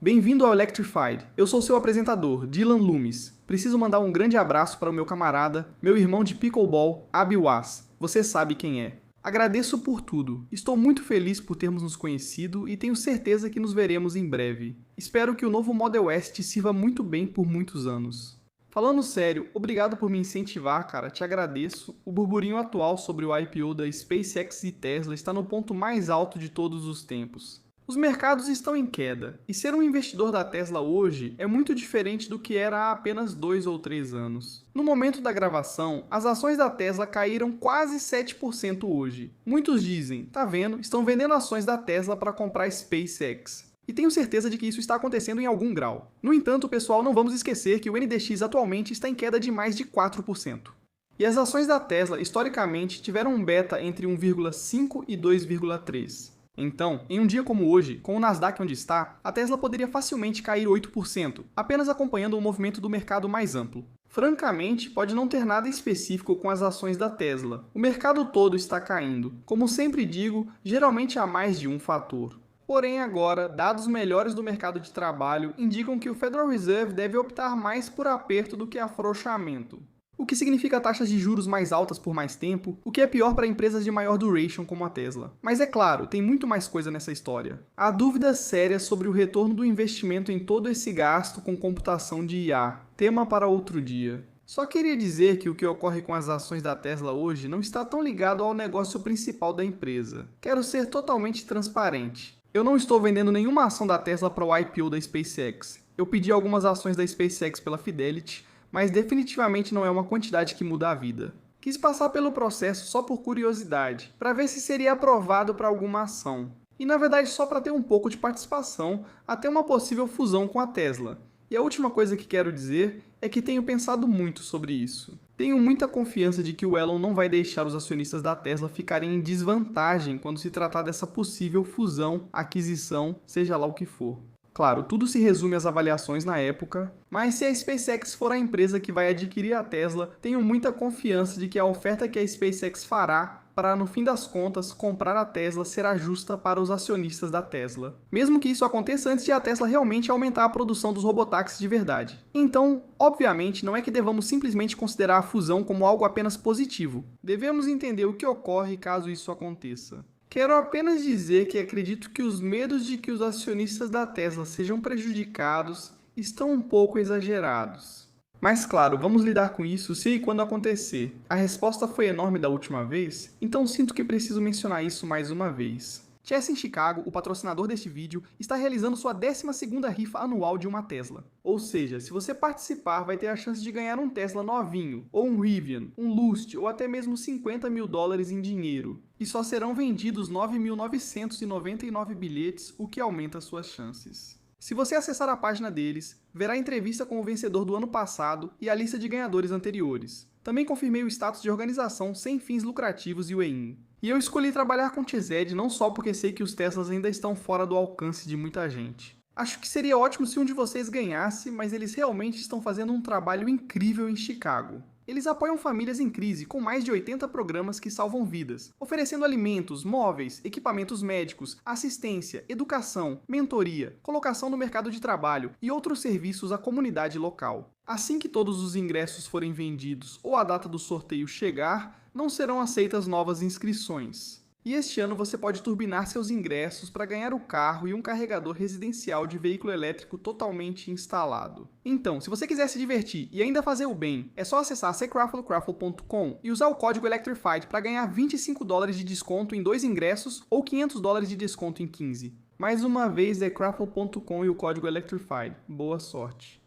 Bem-vindo ao Electrified. Eu sou seu apresentador, Dylan Loomis. Preciso mandar um grande abraço para o meu camarada, meu irmão de pickleball, Abi Was. Você sabe quem é. Agradeço por tudo. Estou muito feliz por termos nos conhecido e tenho certeza que nos veremos em breve. Espero que o novo Model S te sirva muito bem por muitos anos. Falando sério, obrigado por me incentivar, cara, te agradeço. O burburinho atual sobre o IPO da SpaceX e Tesla está no ponto mais alto de todos os tempos. Os mercados estão em queda, e ser um investidor da Tesla hoje é muito diferente do que era há apenas 2 ou 3 anos. No momento da gravação, as ações da Tesla caíram quase 7% hoje. Muitos dizem, tá vendo, estão vendendo ações da Tesla para comprar SpaceX. E tenho certeza de que isso está acontecendo em algum grau. No entanto, pessoal, não vamos esquecer que o NDX atualmente está em queda de mais de 4%. E as ações da Tesla, historicamente, tiveram um beta entre 1,5 e 2,3. Então, em um dia como hoje, com o Nasdaq onde está, a Tesla poderia facilmente cair 8%, apenas acompanhando o movimento do mercado mais amplo. Francamente, pode não ter nada específico com as ações da Tesla. O mercado todo está caindo. Como sempre digo, geralmente há mais de um fator. Porém, agora, dados melhores do mercado de trabalho indicam que o Federal Reserve deve optar mais por aperto do que afrouxamento. O que significa taxas de juros mais altas por mais tempo, o que é pior para empresas de maior duration como a Tesla. Mas é claro, tem muito mais coisa nessa história. Há dúvidas sérias sobre o retorno do investimento em todo esse gasto com computação de IA, tema para outro dia. Só queria dizer que o que ocorre com as ações da Tesla hoje não está tão ligado ao negócio principal da empresa. Quero ser totalmente transparente. Eu não estou vendendo nenhuma ação da Tesla para o IPO da SpaceX. Eu pedi algumas ações da SpaceX pela Fidelity, mas definitivamente não é uma quantidade que muda a vida. Quis passar pelo processo só por curiosidade, para ver se seria aprovado para alguma ação. E na verdade só para ter um pouco de participação até uma possível fusão com a Tesla. E a última coisa que quero dizer é que tenho pensado muito sobre isso. Tenho muita confiança de que o Elon não vai deixar os acionistas da Tesla ficarem em desvantagem quando se tratar dessa possível fusão, aquisição, seja lá o que for. Claro, tudo se resume às avaliações na época, mas se a SpaceX for a empresa que vai adquirir a Tesla, tenho muita confiança de que a oferta que a SpaceX fará para, no fim das contas, comprar a Tesla será justa para os acionistas da Tesla. Mesmo que isso aconteça antes de a Tesla realmente aumentar a produção dos robotáxis de verdade. Então, obviamente, não é que devamos simplesmente considerar a fusão como algo apenas positivo. Devemos entender o que ocorre caso isso aconteça. Quero apenas dizer que acredito que os medos de que os acionistas da Tesla sejam prejudicados estão um pouco exagerados. Mas claro, vamos lidar com isso se e quando acontecer. A resposta foi enorme da última vez, então sinto que preciso mencionar isso mais uma vez. Chess em Chicago, o patrocinador deste vídeo, está realizando sua 12ª rifa anual de uma Tesla. Ou seja, se você participar, vai ter a chance de ganhar um Tesla novinho, ou um Rivian, um Lust, ou até mesmo $50 mil em dinheiro. E só serão vendidos 9.999 bilhetes, o que aumenta suas chances. Se você acessar a página deles, verá a entrevista com o vencedor do ano passado e a lista de ganhadores anteriores. Também confirmei o status de organização sem fins lucrativos e UEIN. E eu escolhi trabalhar com TZED não só porque sei que os Teslas ainda estão fora do alcance de muita gente. Acho que seria ótimo se um de vocês ganhasse, mas eles realmente estão fazendo um trabalho incrível em Chicago. Eles apoiam famílias em crise com mais de 80 programas que salvam vidas, oferecendo alimentos, móveis, equipamentos médicos, assistência, educação, mentoria, colocação no mercado de trabalho e outros serviços à comunidade local. Assim que todos os ingressos forem vendidos ou a data do sorteio chegar, não serão aceitas novas inscrições. E este ano você pode turbinar seus ingressos para ganhar o carro e um carregador residencial de veículo elétrico totalmente instalado. Então, se você quiser se divertir e ainda fazer o bem, é só acessar secrafflecraffle.com e usar o código Electrified para ganhar $25 de desconto em 2 ingressos ou $500 de desconto em 15. Mais uma vez é craffle.com e o código Electrified. Boa sorte!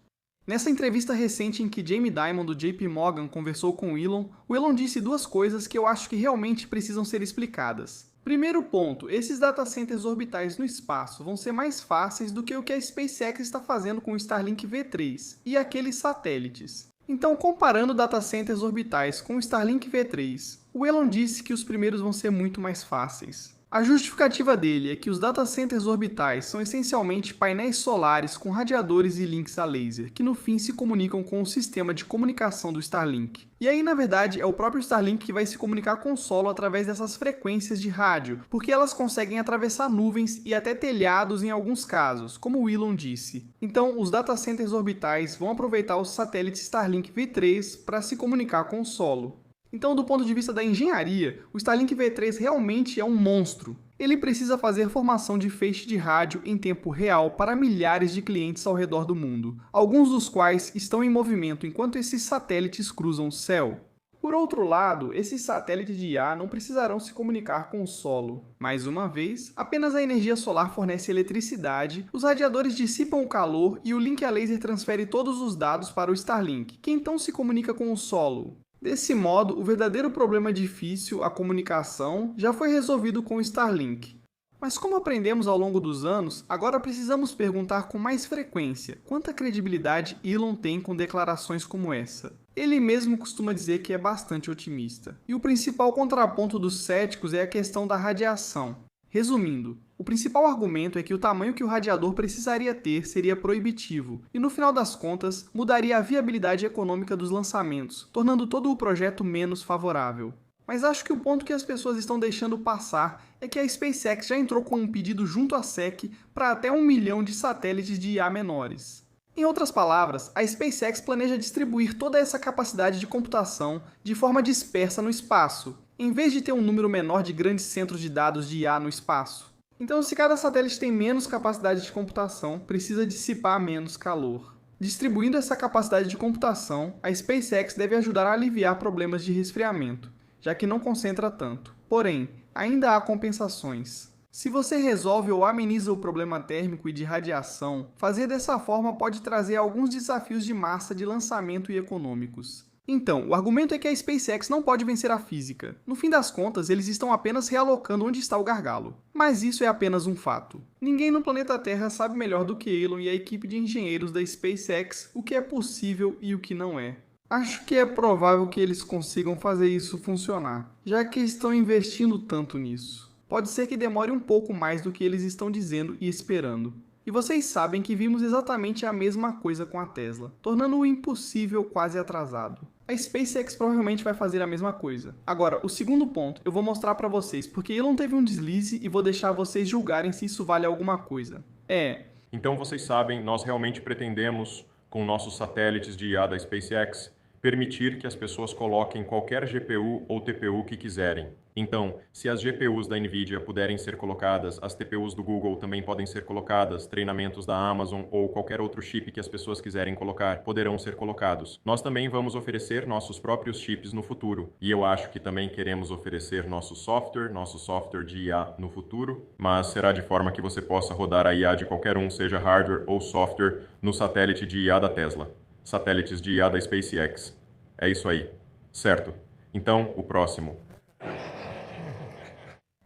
Nessa entrevista recente em que Jamie Dimon do JP Morgan conversou com o Elon disse 2 coisas que eu acho que realmente precisam ser explicadas. Primeiro ponto, esses data centers orbitais no espaço vão ser mais fáceis do que o que a SpaceX está fazendo com o Starlink V3 e aqueles satélites. Então, comparando data centers orbitais com o Starlink V3, o Elon disse que os primeiros vão ser muito mais fáceis. A justificativa dele é que os data centers orbitais são essencialmente painéis solares com radiadores e links a laser, que no fim se comunicam com o sistema de comunicação do Starlink. E aí, na verdade, é o próprio Starlink que vai se comunicar com o solo através dessas frequências de rádio, porque elas conseguem atravessar nuvens e até telhados em alguns casos, como o Elon disse. Então, os data centers orbitais vão aproveitar os satélites Starlink V3 para se comunicar com o solo. Então, do ponto de vista da engenharia, o Starlink V3 realmente é um monstro. Ele precisa fazer formação de feixe de rádio em tempo real para milhares de clientes ao redor do mundo, alguns dos quais estão em movimento enquanto esses satélites cruzam o céu. Por outro lado, esses satélites de IA não precisarão se comunicar com o solo. Mais uma vez, apenas a energia solar fornece eletricidade, os radiadores dissipam o calor e o link a laser transfere todos os dados para o Starlink, que então se comunica com o solo. Desse modo, o verdadeiro problema difícil, a comunicação, já foi resolvido com o Starlink. Mas como aprendemos ao longo dos anos, agora precisamos perguntar com mais frequência quanta credibilidade Elon tem com declarações como essa. Ele mesmo costuma dizer que é bastante otimista. E o principal contraponto dos céticos é a questão da radiação. Resumindo, o principal argumento é que o tamanho que o radiador precisaria ter seria proibitivo, e no final das contas, mudaria a viabilidade econômica dos lançamentos, tornando todo o projeto menos favorável. Mas acho que o ponto que as pessoas estão deixando passar é que a SpaceX já entrou com um pedido junto à SEC para até 1 milhão de satélites de IA menores. Em outras palavras, a SpaceX planeja distribuir toda essa capacidade de computação de forma dispersa no espaço, em vez de ter um número menor de grandes centros de dados de IA no espaço. Então, se cada satélite tem menos capacidade de computação, precisa dissipar menos calor. Distribuindo essa capacidade de computação, a SpaceX deve ajudar a aliviar problemas de resfriamento, já que não concentra tanto. Porém, ainda há compensações. Se você resolve ou ameniza o problema térmico e de radiação, fazer dessa forma pode trazer alguns desafios de massa de lançamento e econômicos. Então, o argumento é que a SpaceX não pode vencer a física. No fim das contas, eles estão apenas realocando onde está o gargalo. Mas isso é apenas um fato. Ninguém no planeta Terra sabe melhor do que Elon e a equipe de engenheiros da SpaceX o que é possível e o que não é. Acho que é provável que eles consigam fazer isso funcionar, já que estão investindo tanto nisso. Pode ser que demore um pouco mais do que eles estão dizendo e esperando. E vocês sabem que vimos exatamente a mesma coisa com a Tesla, tornando o impossível quase atrasado. A SpaceX provavelmente vai fazer a mesma coisa. Agora, o segundo ponto eu vou mostrar para vocês, porque Elon teve um deslize e vou deixar vocês julgarem se isso vale alguma coisa. Então vocês sabem, nós realmente pretendemos, com nossos satélites de IA da SpaceX, permitir que as pessoas coloquem qualquer GPU ou TPU que quiserem. Então, se as GPUs da NVIDIA puderem ser colocadas, as TPUs do Google também podem ser colocadas, treinamentos da Amazon ou qualquer outro chip que as pessoas quiserem colocar, poderão ser colocados. Nós também vamos oferecer nossos próprios chips no futuro. E eu acho que também queremos oferecer nosso software de IA no futuro, mas será de forma que você possa rodar a IA de qualquer um, seja hardware ou software, no satélite de IA da Tesla. Satélites de IA da SpaceX. É isso aí. Certo. Então, o próximo.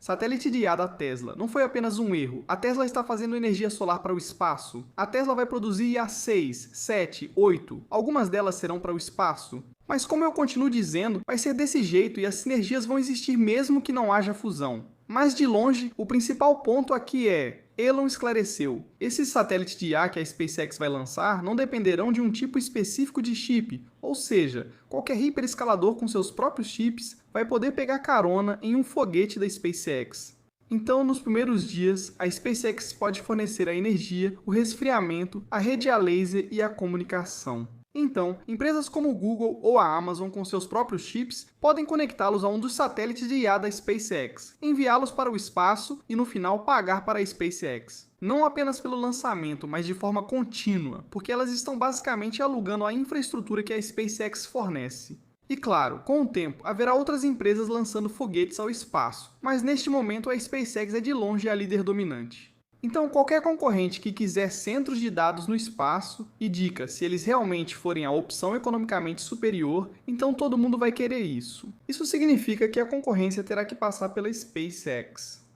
Satélite de IA da Tesla não foi apenas um erro. A Tesla está fazendo energia solar para o espaço. A Tesla vai produzir IA 6, 7, 8. Algumas delas serão para o espaço. Mas como eu continuo dizendo, vai ser desse jeito e as sinergias vão existir mesmo que não haja fusão. Mas de longe, o principal ponto aqui é: Elon esclareceu, esses satélites de IA que a SpaceX vai lançar não dependerão de um tipo específico de chip, ou seja, qualquer hiperescalador com seus próprios chips vai poder pegar carona em um foguete da SpaceX. Então, nos primeiros dias, a SpaceX pode fornecer a energia, o resfriamento, a rede a laser e a comunicação. Então, empresas como o Google ou a Amazon com seus próprios chips podem conectá-los a um dos satélites de IA da SpaceX, enviá-los para o espaço e no final pagar para a SpaceX. Não apenas pelo lançamento, mas de forma contínua, porque elas estão basicamente alugando a infraestrutura que a SpaceX fornece. E claro, com o tempo, haverá outras empresas lançando foguetes ao espaço, mas neste momento a SpaceX é de longe a líder dominante. Então, qualquer concorrente que quiser centros de dados no espaço, e dica, se eles realmente forem a opção economicamente superior, então todo mundo vai querer isso. Isso significa que a concorrência terá que passar pela SpaceX.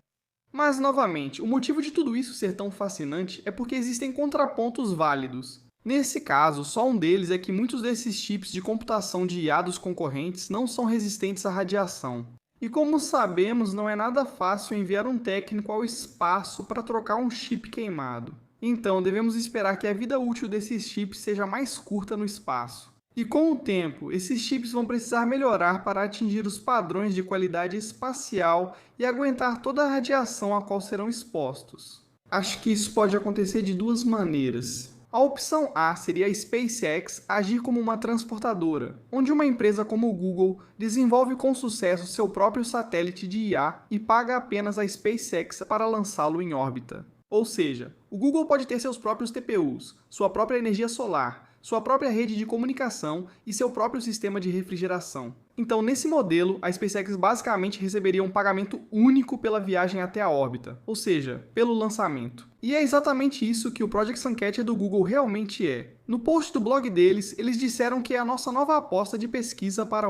Mas, novamente, o motivo de tudo isso ser tão fascinante é porque existem contrapontos válidos. Nesse caso, só um deles é que muitos desses chips de computação de IA dos concorrentes não são resistentes à radiação. E E como sabemos, não é nada fácil enviar um técnico ao espaço para trocar um chip queimado. Então, devemos esperar que a vida útil desses chips seja mais curta no espaço. E com o tempo, esses chips vão precisar melhorar para atingir os padrões de qualidade espacial e aguentar toda a radiação a qual serão expostos. Acho que isso pode acontecer de duas maneiras. A opção A seria a SpaceX agir como uma transportadora, onde uma empresa como o Google desenvolve com sucesso seu próprio satélite de IA e paga apenas a SpaceX para lançá-lo em órbita. Ou seja, o Google pode ter seus próprios TPUs, sua própria energia solar, sua própria rede de comunicação e seu próprio sistema de refrigeração. Então, nesse modelo, a SpaceX basicamente receberia um pagamento único pela viagem até a órbita, ou seja, pelo lançamento. E é exatamente isso que o Project Suncatcher do Google realmente é. No post do blog deles, eles disseram que é a nossa nova aposta de pesquisa para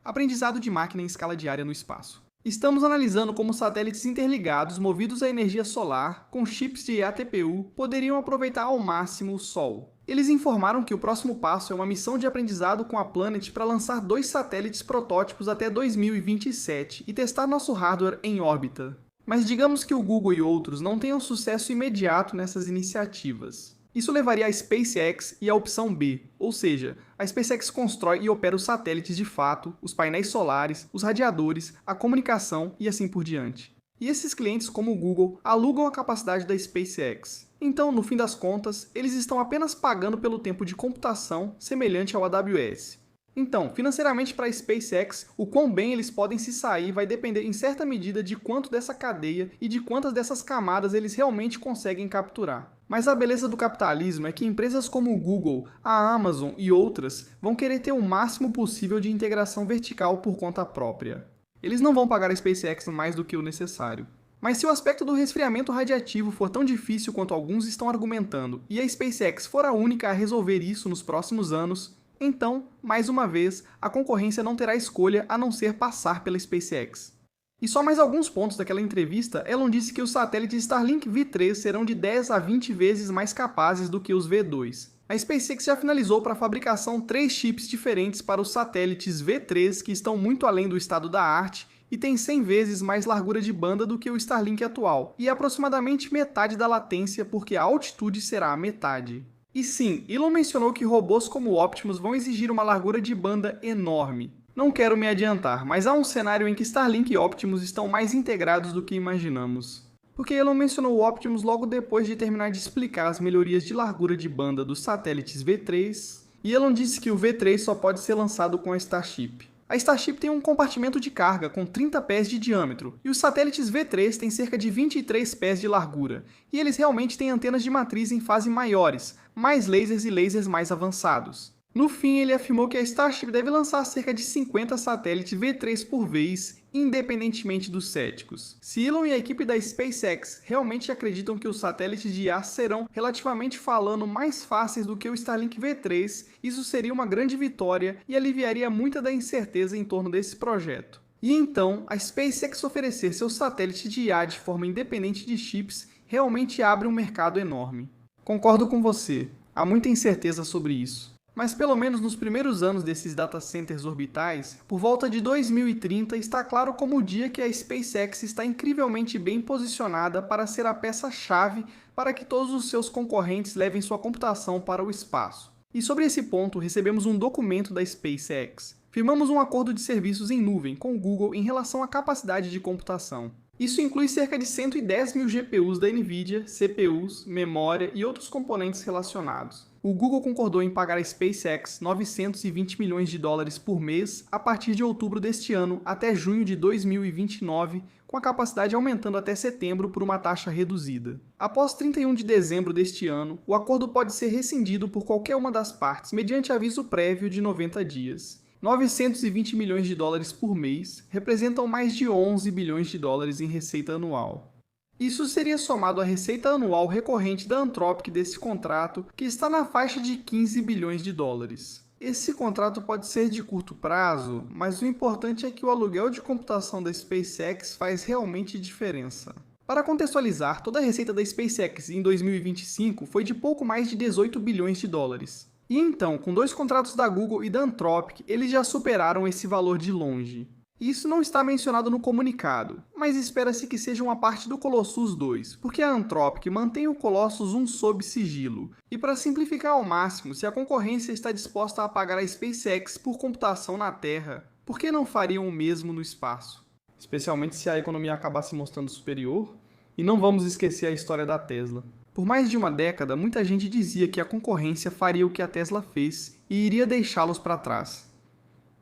aprendizado de máquina em escala diária no espaço. Estamos analisando como satélites interligados movidos à energia solar, com chips de ATPU, poderiam aproveitar ao máximo o Sol. Eles informaram que o próximo passo é uma missão de aprendizado com a Planet para lançar 2 satélites protótipos até 2027 e testar nosso hardware em órbita. Mas digamos que o Google e outros não tenham sucesso imediato nessas iniciativas. Isso levaria a SpaceX e a opção B, ou seja, a SpaceX constrói e opera os satélites de fato, os painéis solares, os radiadores, a comunicação e assim por diante. E esses clientes, como o Google, alugam a capacidade da SpaceX. Então, no fim das contas, eles estão apenas pagando pelo tempo de computação semelhante ao AWS. Então, financeiramente para a SpaceX, o quão bem eles podem se sair vai depender em certa medida de quanto dessa cadeia e de quantas dessas camadas eles realmente conseguem capturar. Mas a beleza do capitalismo é que empresas como o Google, a Amazon e outras vão querer ter o máximo possível de integração vertical por conta própria. Eles não vão pagar a SpaceX mais do que o necessário. Mas se o aspecto do resfriamento radiativo for tão difícil quanto alguns estão argumentando, e a SpaceX for a única a resolver isso nos próximos anos, então, mais uma vez, a concorrência não terá escolha a não ser passar pela SpaceX. E só mais alguns pontos daquela entrevista, Elon disse que os satélites Starlink V3 serão de 10 a 20 vezes mais capazes do que os V2. A SpaceX já finalizou para a fabricação 3 chips diferentes para os satélites V3 que estão muito além do estado da arte e têm 100 vezes mais largura de banda do que o Starlink atual, e aproximadamente metade da latência porque a altitude será a metade. E sim, Elon mencionou que robôs como o Optimus vão exigir uma largura de banda enorme. Não quero me adiantar, mas há um cenário em que Starlink e Optimus estão mais integrados do que imaginamos. Porque Elon mencionou o Optimus logo depois de terminar de explicar as melhorias de largura de banda dos satélites V3, e Elon disse que o V3 só pode ser lançado com a Starship. A Starship tem um compartimento de carga com 30 pés de diâmetro, e os satélites V3 têm cerca de 23 pés de largura, e eles realmente têm antenas de matriz em fase maiores, mais lasers e lasers mais avançados. No fim, ele afirmou que a Starship deve lançar cerca de 50 satélites V3 por vez, independentemente dos céticos. Se Elon e a equipe da SpaceX realmente acreditam que os satélites de IA serão, relativamente falando, mais fáceis do que o Starlink V3, isso seria uma grande vitória e aliviaria muita da incerteza em torno desse projeto. E então, a SpaceX oferecer seus satélites de IA de forma independente de chips realmente abre um mercado enorme. Concordo com você, há muita incerteza sobre isso. Mas pelo menos nos primeiros anos desses data centers orbitais, por volta de 2030, está claro como o dia que a SpaceX está incrivelmente bem posicionada para ser a peça-chave para que todos os seus concorrentes levem sua computação para o espaço. E sobre esse ponto, recebemos um documento da SpaceX. Firmamos um acordo de serviços em nuvem com o Google em relação à capacidade de computação. Isso inclui cerca de 110 mil GPUs da NVIDIA, CPUs, memória e outros componentes relacionados. O Google concordou em pagar à SpaceX 920 milhões de dólares por mês a partir de outubro deste ano até junho de 2029, com a capacidade aumentando até setembro por uma taxa reduzida. Após 31 de dezembro deste ano, o acordo pode ser rescindido por qualquer uma das partes mediante aviso prévio de 90 dias. 920 milhões de dólares por mês representam mais de 11 bilhões de dólares em receita anual. Isso seria somado à receita anual recorrente da Anthropic desse contrato, que está na faixa de 15 bilhões de dólares. Esse contrato pode ser de curto prazo, mas o importante é que o aluguel de computação da SpaceX faz realmente diferença. Para contextualizar, toda a receita da SpaceX em 2025 foi de pouco mais de 18 bilhões de dólares. E então, com 2 contratos da Google e da Anthropic, eles já superaram esse valor de longe. E isso não está mencionado no comunicado, mas espera-se que seja uma parte do Colossus 2, porque a Anthropic mantém o Colossus 1 sob sigilo. E para simplificar ao máximo, se a concorrência está disposta a pagar a SpaceX por computação na Terra, por que não fariam o mesmo no espaço? Especialmente se a economia acabar se mostrando superior. E não vamos esquecer a história da Tesla. Por mais de uma década, muita gente dizia que a concorrência faria o que a Tesla fez e iria deixá-los para trás.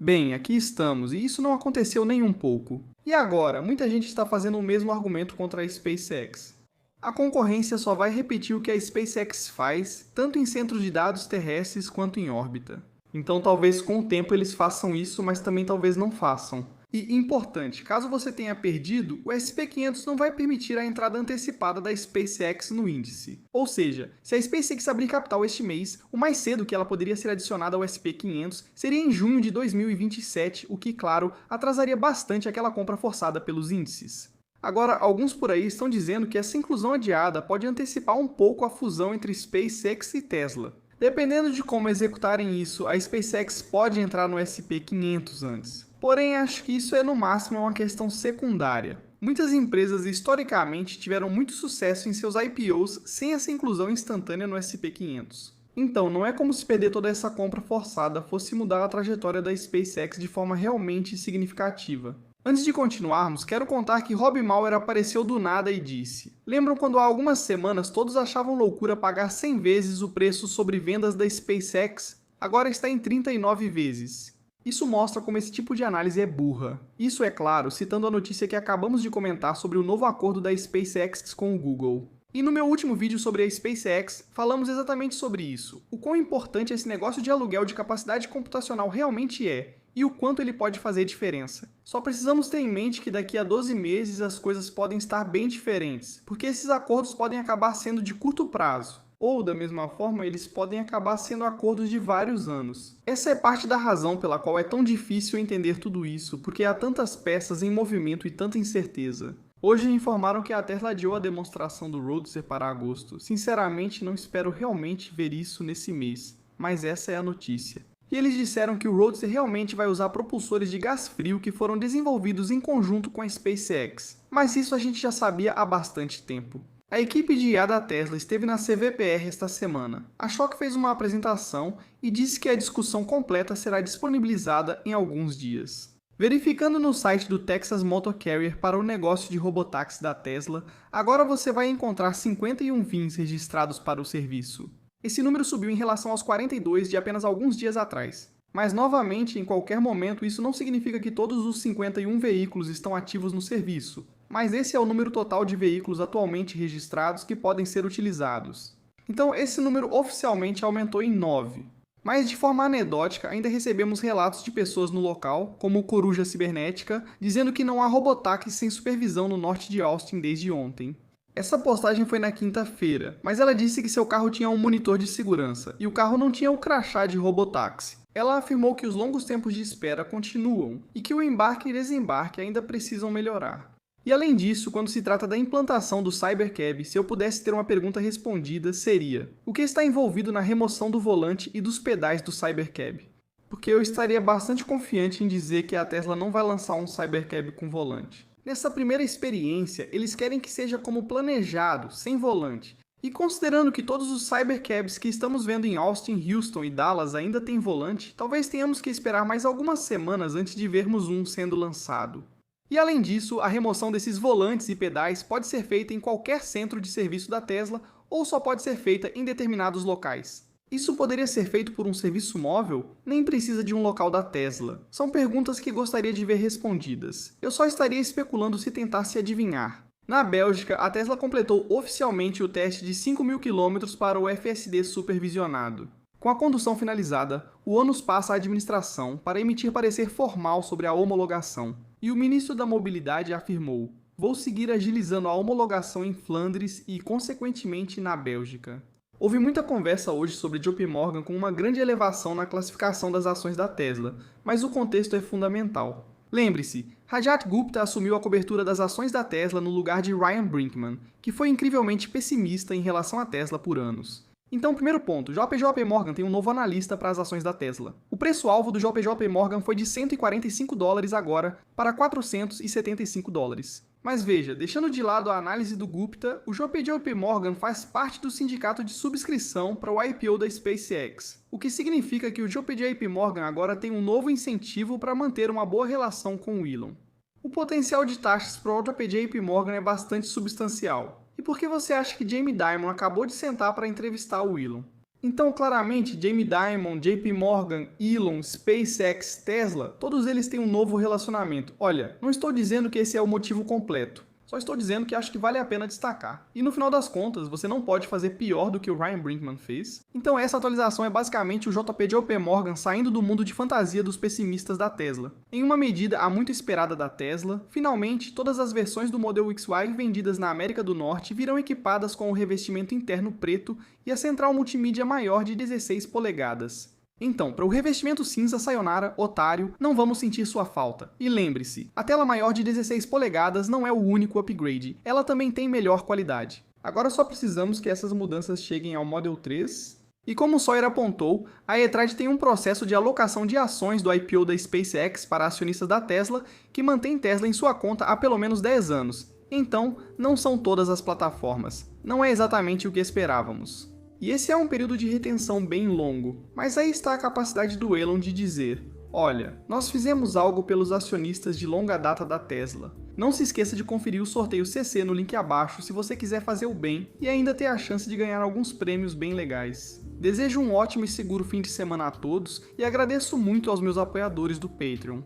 Bem, aqui estamos, e isso não aconteceu nem um pouco. E agora, muita gente está fazendo o mesmo argumento contra a SpaceX. A concorrência só vai repetir o que a SpaceX faz, tanto em centros de dados terrestres quanto em órbita. Então talvez com o tempo eles façam isso, mas também talvez não façam. E importante, caso você tenha perdido, o SP500 não vai permitir a entrada antecipada da SpaceX no índice. Ou seja, se a SpaceX abrir capital este mês, o mais cedo que ela poderia ser adicionada ao SP500 seria em junho de 2027, o que, claro, atrasaria bastante aquela compra forçada pelos índices. Agora, alguns por aí estão dizendo que essa inclusão adiada pode antecipar um pouco a fusão entre SpaceX e Tesla. Dependendo de como executarem isso, a SpaceX pode entrar no SP500 antes. Porém, acho que isso é no máximo uma questão secundária. Muitas empresas historicamente tiveram muito sucesso em seus IPOs sem essa inclusão instantânea no SP500. Então, não é como se perder toda essa compra forçada fosse mudar a trajetória da SpaceX de forma realmente significativa. Antes de continuarmos, quero contar que Rob Mauer apareceu do nada e disse: lembram quando há algumas semanas todos achavam loucura pagar 100 vezes o preço sobre vendas da SpaceX? Agora está em 39 vezes. Isso mostra como esse tipo de análise é burra. Isso é claro, citando a notícia que acabamos de comentar sobre o novo acordo da SpaceX com o Google. E no meu último vídeo sobre a SpaceX, falamos exatamente sobre isso, o quão importante esse negócio de aluguel de capacidade computacional realmente é, e o quanto ele pode fazer diferença. Só precisamos ter em mente que daqui a 12 meses as coisas podem estar bem diferentes, porque esses acordos podem acabar sendo de curto prazo. Ou, da mesma forma, eles podem acabar sendo acordos de vários anos. Essa é parte da razão pela qual é tão difícil entender tudo isso, porque há tantas peças em movimento e tanta incerteza. Hoje informaram que a Tesla adiou a demonstração do Roadster para agosto. Sinceramente, não espero realmente ver isso nesse mês, mas essa é a notícia. E eles disseram que o Roadster realmente vai usar propulsores de gás frio que foram desenvolvidos em conjunto com a SpaceX. Mas isso a gente já sabia há bastante tempo. A equipe de IA da Tesla esteve na CVPR esta semana. A Schock fez uma apresentação e disse que a discussão completa será disponibilizada em alguns dias. Verificando no site do Texas Motor Carrier para o negócio de robotáxi da Tesla, agora você vai encontrar 51 VINs registrados para o serviço. Esse número subiu em relação aos 42 de apenas alguns dias atrás. Mas, novamente, em qualquer momento, isso não significa que todos os 51 veículos estão ativos no serviço, mas esse é o número total de veículos atualmente registrados que podem ser utilizados. Então, esse número oficialmente aumentou em 9. Mas, de forma anedótica, ainda recebemos relatos de pessoas no local, como o Coruja Cibernética, dizendo que não há robotáxi sem supervisão no norte de Austin desde ontem. Essa postagem foi na quinta-feira, mas ela disse que seu carro tinha um monitor de segurança, e o carro não tinha o crachá de robotáxi. Ela afirmou que os longos tempos de espera continuam, e que o embarque e desembarque ainda precisam melhorar. E além disso, quando se trata da implantação do Cybercab, se eu pudesse ter uma pergunta respondida, seria: o que está envolvido na remoção do volante e dos pedais do Cybercab? Porque eu estaria bastante confiante em dizer que a Tesla não vai lançar um Cybercab com volante. Nessa primeira experiência, eles querem que seja como planejado, sem volante. E considerando que todos os Cybercabs que estamos vendo em Austin, Houston e Dallas ainda têm volante, talvez tenhamos que esperar mais algumas semanas antes de vermos um sendo lançado. E além disso, a remoção desses volantes e pedais pode ser feita em qualquer centro de serviço da Tesla ou só pode ser feita em determinados locais. Isso poderia ser feito por um serviço móvel? Nem precisa de um local da Tesla. São perguntas que gostaria de ver respondidas. Eu só estaria especulando se tentasse adivinhar. Na Bélgica, a Tesla completou oficialmente o teste de 5.000 km para o FSD supervisionado. Com a condução finalizada, o ônus passa à administração para emitir parecer formal sobre a homologação. E o ministro da Mobilidade afirmou: vou seguir agilizando a homologação em Flandres e, consequentemente, na Bélgica. Houve muita conversa hoje sobre JP Morgan com uma grande elevação na classificação das ações da Tesla, mas o contexto é fundamental. Lembre-se, Rajat Gupta assumiu a cobertura das ações da Tesla no lugar de Ryan Brinkman, que foi incrivelmente pessimista em relação à Tesla por anos. Então, primeiro ponto, JP Morgan tem um novo analista para as ações da Tesla. O preço-alvo do JP Morgan foi de $145 agora para $475. Mas veja, deixando de lado a análise do Gupta, o JP Morgan faz parte do sindicato de subscrição para o IPO da SpaceX, o que significa que o JP Morgan agora tem um novo incentivo para manter uma boa relação com o Elon. O potencial de taxas para o JP Morgan é bastante substancial. E por que você acha que Jamie Dimon acabou de sentar para entrevistar o Elon? Então, claramente, Jamie Dimon, JP Morgan, Elon, SpaceX, Tesla, todos eles têm um novo relacionamento. Olha, não estou dizendo que esse é o motivo completo. Só estou dizendo que acho que vale a pena destacar. E no final das contas, você não pode fazer pior do que o Ryan Brinkman fez. Então essa atualização é basicamente o JP Morgan saindo do mundo de fantasia dos pessimistas da Tesla. Em uma medida há muito esperada da Tesla, finalmente todas as versões do Model X-Y vendidas na América do Norte virão equipadas com o revestimento interno preto e a central multimídia maior de 16 polegadas. Então, para o revestimento cinza Sayonara, otário, não vamos sentir sua falta. E lembre-se, a tela maior de 16 polegadas não é o único upgrade, ela também tem melhor qualidade. Agora só precisamos que essas mudanças cheguem ao Model 3. E como o Sawyer apontou, a E-Trade tem um processo de alocação de ações do IPO da SpaceX para acionistas da Tesla que mantém Tesla em sua conta há pelo menos 10 anos. Então, não são todas as plataformas. Não é exatamente o que esperávamos. E esse é um período de retenção bem longo, mas aí está a capacidade do Elon de dizer: olha, nós fizemos algo pelos acionistas de longa data da Tesla. Não se esqueça de conferir o sorteio CC no link abaixo se você quiser fazer o bem e ainda ter a chance de ganhar alguns prêmios bem legais. Desejo um ótimo e seguro fim de semana a todos e agradeço muito aos meus apoiadores do Patreon.